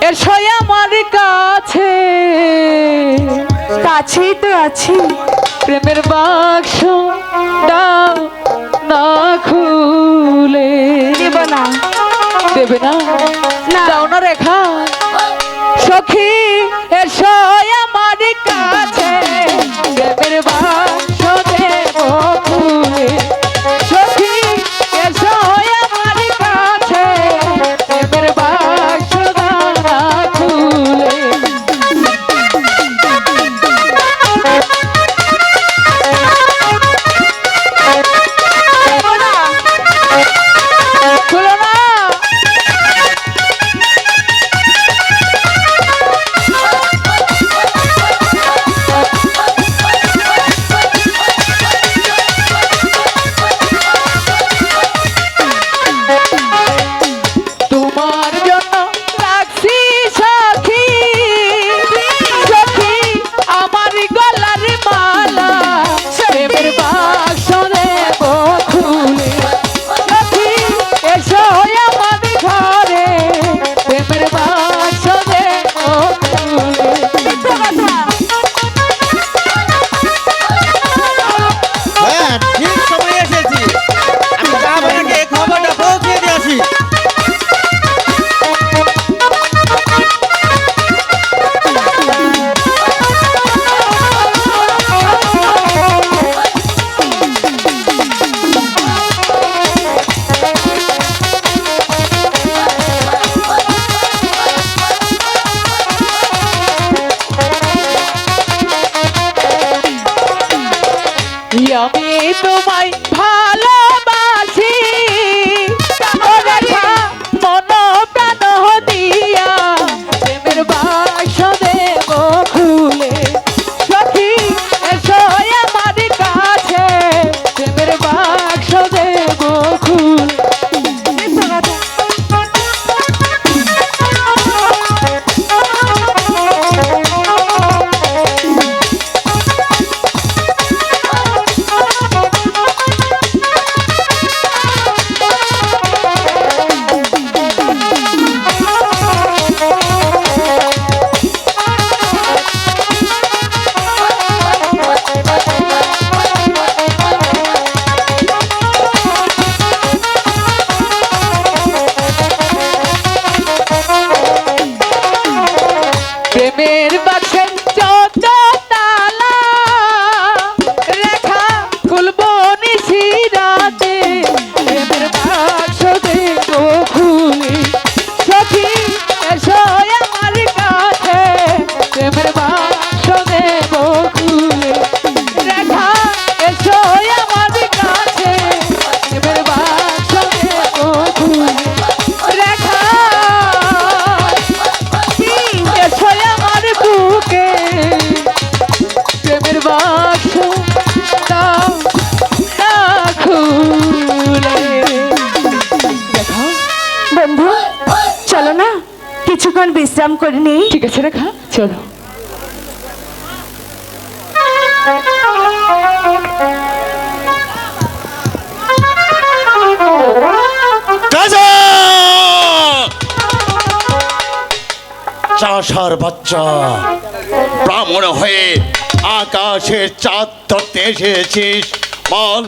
এসো আমার কাছে, কাছেই তো আছি। প্রেমের বাক্স দাও না খুলে। দেব না। দেবে না? না। দাও না রেখা। সখী এসো আমার কাছে, প্রেমের বাক্স দেব খুলে। সখী এসো আমার কাছে, প্রেমের বাক্স দাও না খুলে। খুলো না। তোমার জন্য রাখছি সখী, সখী আমার গলার মালা, প্রেমের বাক্স দেব খুলে। সখী এসো আমার ঘরে, প্রেমের বাক্স দেব খুলে। হ্যাঁ, ঠিক সময় এসেছি। আমি যাবো নাকি এই খবরটা পৌঁছে দিয়ে আসি। আমি তোমায় ভালোবাসি, ও রেখা মন প্রাণ দিয়া, প্রেমের বাক্স দেব খুলে। সখী এসো আমার কাছে, প্রেমের বাক্স দেব খুলে। প্রেমের বাক্সের যত তালা, রেখা খুলবো নিশি রাতে, প্রেমের বাক্স দেব খুলে। সখী এসো আমার কাছে, প্রেমের বাক্স দেব খুলে। রেখা এসো আমার কাছে, প্রেমের বাক্স দেব খুলে। রেখা এসো আমার বুকে, প্রেমের বাক্স দাও না খুলে। রেখা বন্ধু চলো না, কিছুক্ষণ বিশ্রাম করে নিই। ঠিক আছে রেখা, চলো। রাজা! চাষার বাচ্চা, ব্রাহ্মণ হয়ে আকাশের চাঁদ ধরতে এসেছিস বল।